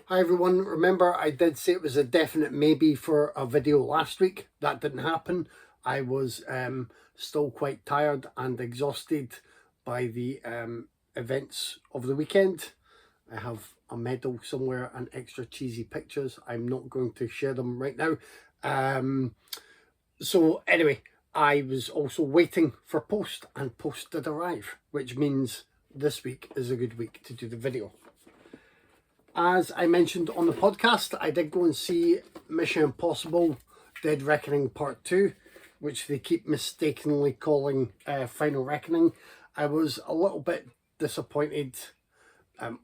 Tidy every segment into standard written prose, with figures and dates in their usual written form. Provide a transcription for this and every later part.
Hi everyone, remember I did say it was a definite maybe for a video last week. That didn't happen. I was still quite tired and exhausted by the events of the weekend. I have a medal somewhere and extra cheesy pictures. I'm not going to share them right now. So anyway, I was also waiting for post, and post did arrive, which means this week is a good week to do the video. As I mentioned on the podcast, I did go and see Mission Impossible Dead Reckoning Part 2, which they keep mistakenly calling Final Reckoning. I was a little bit disappointed.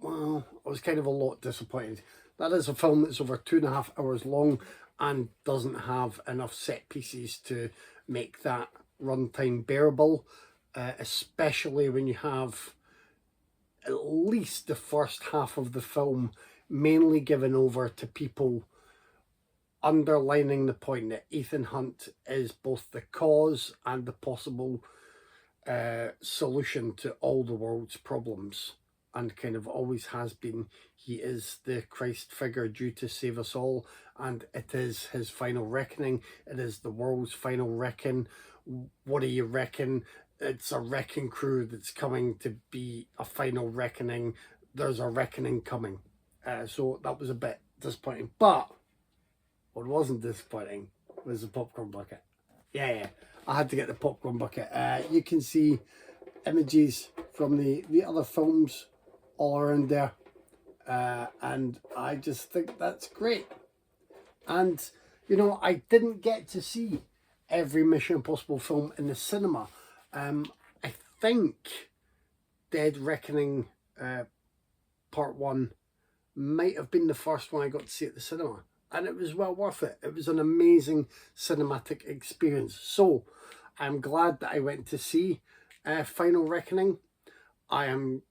Well, I was kind of a lot disappointed. That is a film that's over 2.5 hours long and doesn't have enough set pieces to make that runtime bearable, especially when you have at least the first half of the film mainly given over to people underlining the point that Ethan Hunt is both the cause and the possible solution to all the world's problems, and kind of always has been. He is the Christ figure due to save us all, and it is his final reckoning. It is the world's final reckon. What do you reckon? It's a wrecking crew that's coming to be a final reckoning. There's a reckoning coming. So that was a bit disappointing. But what wasn't disappointing was the popcorn bucket. Yeah, I had to get the popcorn bucket. You can see images from the other films all around there. And I just think that's great. And, you know, I didn't get to see every Mission Impossible film in the cinema. I think Dead Reckoning Part 1 might have been the first one I got to see at the cinema. And it was well worth it. It was an amazing cinematic experience. So I'm glad that I went to see Final Reckoning. I am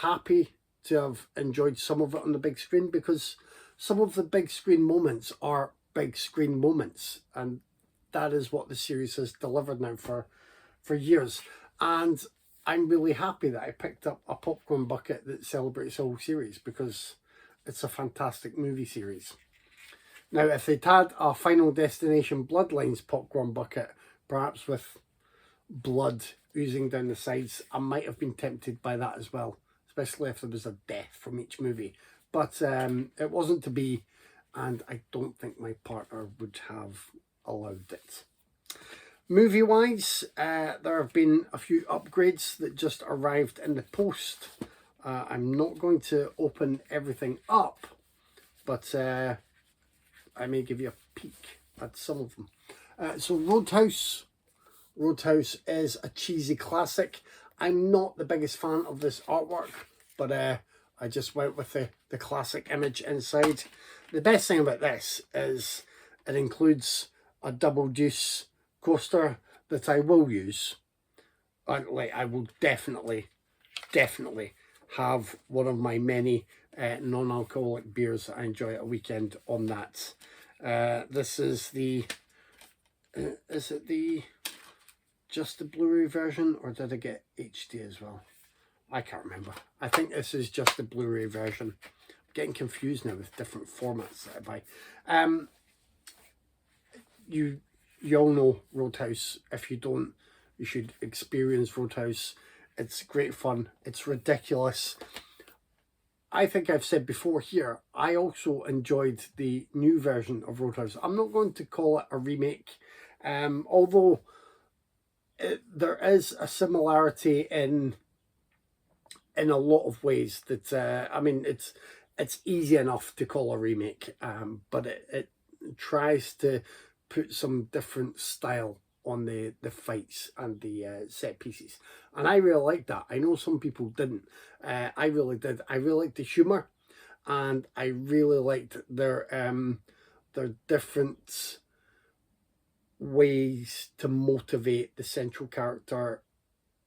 happy to have enjoyed some of it on the big screen, because some of the big screen moments are big screen moments. And that is what the series has delivered now for years. And I'm really happy that I picked up a popcorn bucket that celebrates the whole series, because it's a fantastic movie series. Now, if they'd had a Final Destination Bloodlines popcorn bucket, perhaps with blood oozing down the sides, I might have been tempted by that as well, especially if there was a death from each movie. But it wasn't to be, and I don't think my partner would have allowed it. Movie-wise, there have been a few upgrades that just arrived in the post. I'm not going to open everything up, but I may give you a peek at some of them. So Roadhouse is a cheesy classic. I'm not the biggest fan of this artwork, but I just went with the classic image inside. The best thing about this is it includes a double deuce coaster that I will use. I will definitely have one of my many non-alcoholic beers that I enjoy at a weekend on that. This is the is it the just the Blu-ray version, or did I get HD as well? I can't remember. I think this is just the Blu-ray version. I'm getting confused now with different formats that I buy. You all know Roadhouse. If you don't, you should experience Roadhouse. It's great fun. It's ridiculous. I think I've said before here, I also enjoyed the new version of Roadhouse. I'm not going to call it a remake, although there is a similarity in a lot of ways that, I mean, it's easy enough to call a remake, but it tries to put some different style on the fights and the set pieces, and I really liked that. I know some people didn't. I really did. I really liked the humor, and I really liked their different ways to motivate the central character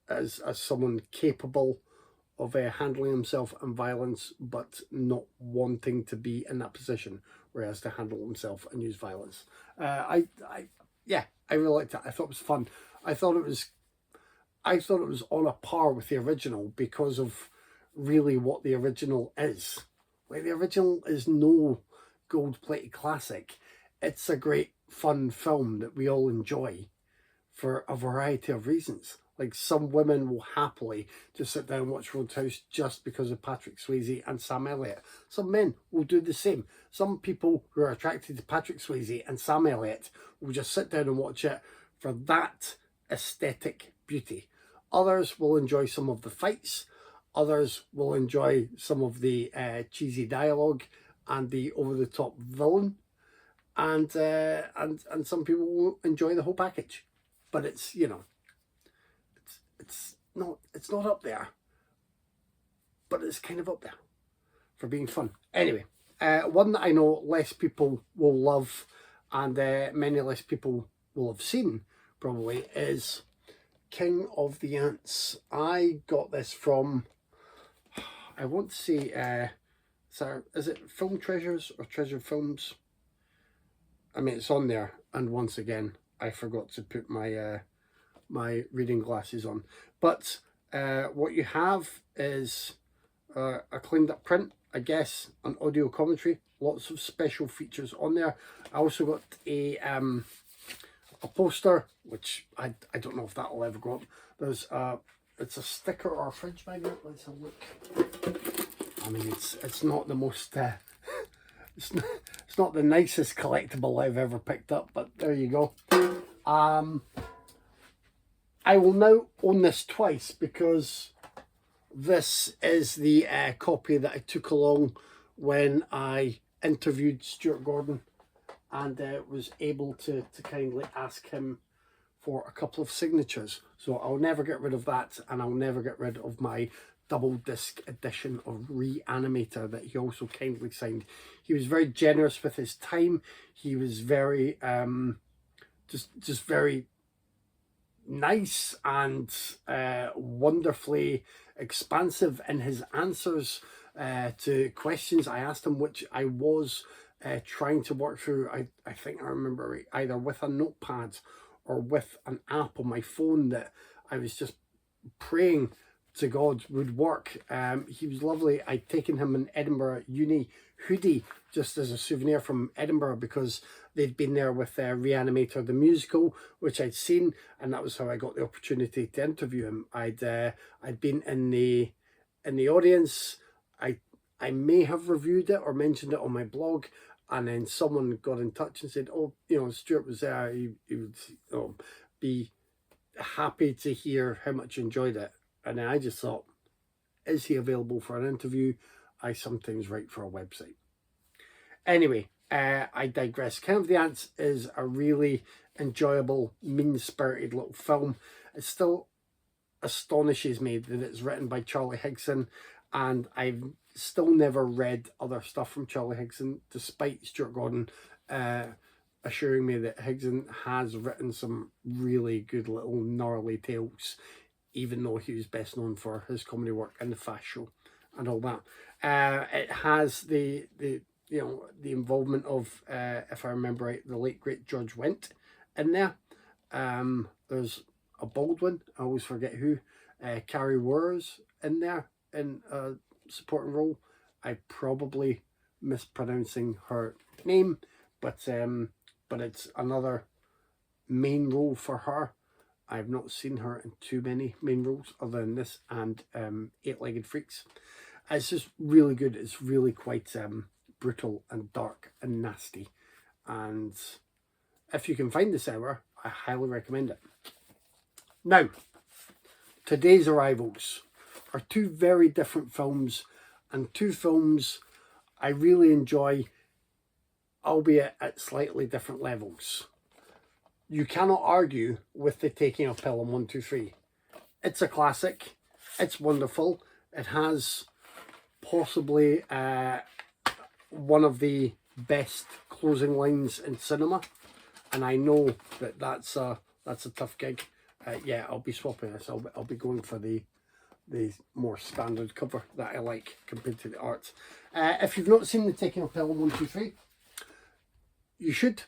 as someone capable of handling himself and violence, but not wanting to be in that position, whereas to handle himself and use violence. Yeah, I really liked it. I thought it was fun. I thought it was on a par with the original because of really what the original is. Like, the original is no gold-plated classic. It's a great, fun film that we all enjoy for a variety of reasons. Like, some women will happily just sit down and watch Roadhouse just because of Patrick Swayze and Sam Elliott. Some men will do the same. Some people who are attracted to Patrick Swayze and Sam Elliott will just sit down and watch it for that aesthetic beauty. Others will enjoy some of the fights. Others will enjoy some of the cheesy dialogue and the over-the-top villain. And some people will enjoy the whole package. But it's, you know, it's not up there, but it's kind of up there for being fun. Anyway, one that I know less people will love, and many less people will have seen probably, is King of the Ants. I got this from, I want to say, is it Film Treasures or Treasure Films? I mean, it's on there, and once again, I forgot to put my my reading glasses on. But what you have is a cleaned up print, I guess, an audio commentary, lots of special features on there. I also got a poster, which I don't know if that'll ever go up. There's it's a sticker or a fridge magnet. Let's have a look. I mean, it's not the most it's not the nicest collectible I've ever picked up, but there you go. I will now own this twice, because this is the copy that I took along when I interviewed Stuart Gordon, and was able to kindly ask him for a couple of signatures. So I'll never get rid of that, and I'll never get rid of my double disc edition of Reanimator that he also kindly signed. He was very generous with his time. He was very just very nice and wonderfully expansive in his answers to questions I asked him, which I was trying to work through. I think I remember either with a notepad or with an app on my phone that I was just praying to God would work. He was lovely. I'd taken him an Edinburgh Uni hoodie just as a souvenir from Edinburgh, because they'd been there with Reanimator the musical, which I'd seen, and that was how I got the opportunity to interview him. I'd been in the audience. I may have reviewed it or mentioned it on my blog, and then someone got in touch and said, "Oh, you know, Stuart was there. He would be happy to hear how much you enjoyed it." And then I just thought, is he available for an interview? I sometimes write for a website. Anyway, I digress. King of the Ants is a really enjoyable, mean-spirited little film. It still astonishes me that it's written by Charlie Higson, and I've still never read other stuff from Charlie Higson, despite Stuart Gordon assuring me that Higson has written some really good little gnarly tales, even though he was best known for his comedy work in The Fast Show and all that. It has the involvement of, if I remember right, the late great George Wendt in there. There's a Baldwin, I always forget who. Carrie Wurz in there in a supporting role. I'm probably mispronouncing her name, but it's another main role for her. I've not seen her in too many main roles other than this and Eight-Legged Freaks. It's just really good. It's really quite brutal and dark and nasty. And if you can find this hour, I highly recommend it. Now, today's arrivals are two very different films, and two films I really enjoy, albeit at slightly different levels. You cannot argue with The Taking of Pelham 1, 2, 3. It's a classic. It's wonderful. It has possibly one of the best closing lines in cinema, and I know that that's a tough gig. Yeah, I'll be swapping this. I'll be going for the more standard cover that I like compared to the art. If you've not seen The Taking of Pelham 1, 2, 3, you should.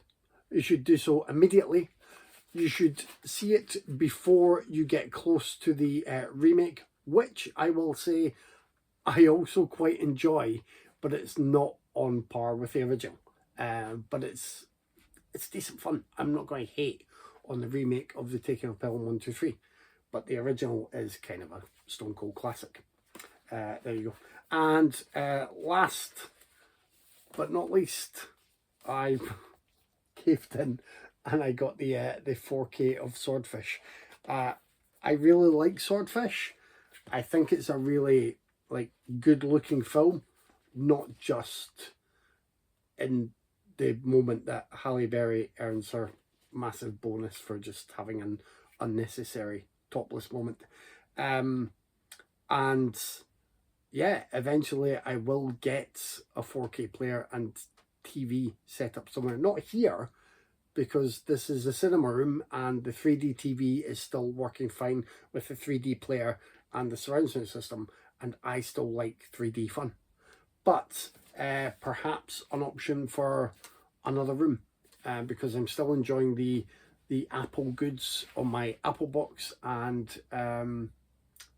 You should do so immediately. You should see it before you get close to the remake, which I will say I also quite enjoy, but it's not on par with the original. But it's decent fun. I'm not going to hate on the remake of The Taking of Pelham 1, 2, 3, but the original is kind of a stone cold classic. There you go. And last but not least, I caved in and I got the 4K of Swordfish. I really like Swordfish. I think it's a really good looking film, not just in the moment that Halle Berry earns her massive bonus for just having an unnecessary topless moment. And yeah, eventually I will get a 4K player and TV set up somewhere. Not here, because this is a cinema room and the 3D TV is still working fine with the 3D player and the surround sound system, and I still like 3D fun. But perhaps an option for another room, because I'm still enjoying the Apple goods on my Apple box, and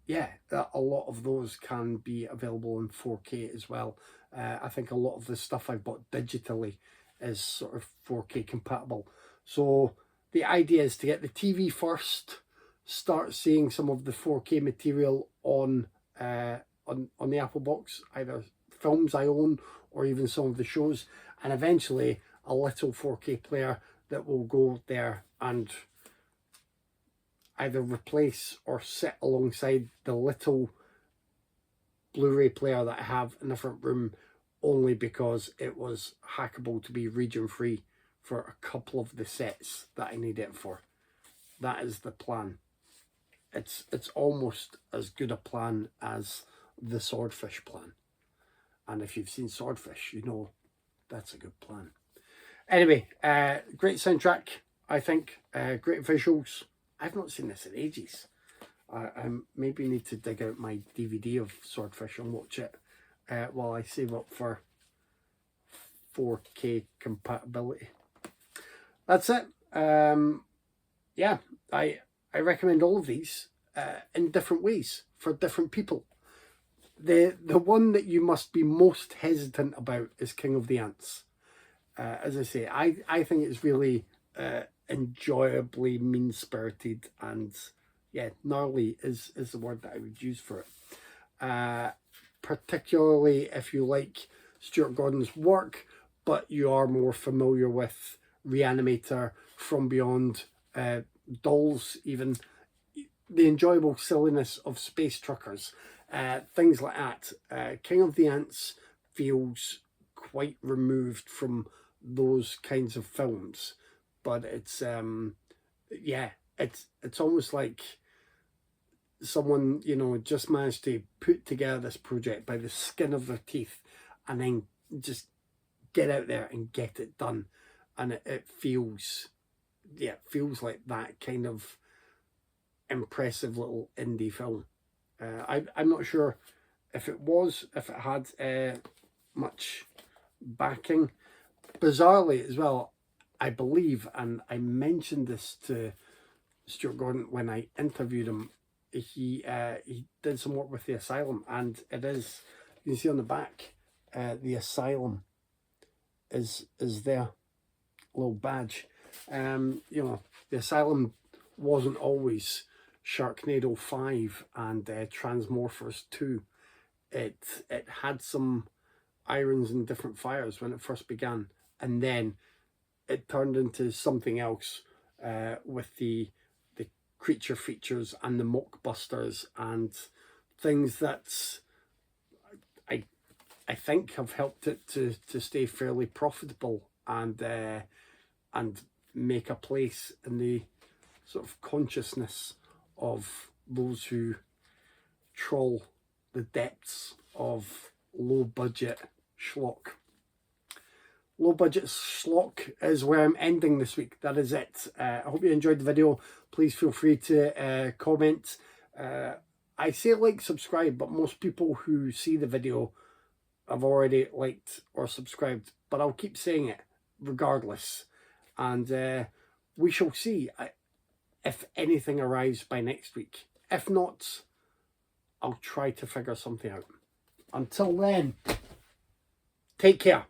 yeah, a lot of those can be available in 4K as well. I think a lot of the stuff I've bought digitally is sort of 4K compatible. So the idea is to get the TV first, start seeing some of the 4K material on the Apple box, either films I own or even some of the shows, and eventually a little 4K player that will go there and either replace or sit alongside the little Blu-ray player that I have in the front room, only because it was hackable to be region free for a couple of the sets that I need it for. That is the plan. It's almost as good a plan as the Swordfish plan. And if you've seen Swordfish, you know that's a good plan. Anyway, great soundtrack, I think. Great visuals. I've not seen this in ages. I maybe need to dig out my DVD of Swordfish and watch it while I save up for 4K compatibility. That's it. Yeah, I recommend all of these in different ways for different people. The one that you must be most hesitant about is King of the Ants. As I say, I think it's really enjoyably mean-spirited, and yeah, gnarly is the word that I would use for it. Particularly if you like Stuart Gordon's work, but you are more familiar with Reanimator, From Beyond, Dolls, even the enjoyable silliness of Space Truckers, things like that. King of the Ants feels quite removed from those kinds of films, but it's yeah, it's almost like someone, you know, just managed to put together this project by the skin of their teeth and then just get out there and get it done. And it feels, yeah, it feels like that kind of impressive little indie film. I'm not sure if it had much backing. Bizarrely as well, I believe, and I mentioned this to Stuart Gordon when I interviewed him, he did some work with the Asylum, and it is, you can see on the back, the Asylum is there, little badge. You know, the Asylum wasn't always Sharknado 5 and Transmorphers 2. It had some irons and different fires when it first began, and then it turned into something else with the creature features and the mockbusters and things that I think have helped it to stay fairly profitable and make a place in the sort of consciousness of those who trawl the depths of low budget schlock. Low budget schlock is where I'm ending this week. That is it. I hope you enjoyed the video. Please feel free to comment. I say like, subscribe, but most people who see the video have already liked or subscribed, but I'll keep saying it regardless. And we shall see if anything arrives by next week. If not, I'll try to figure something out. Until then, Take care.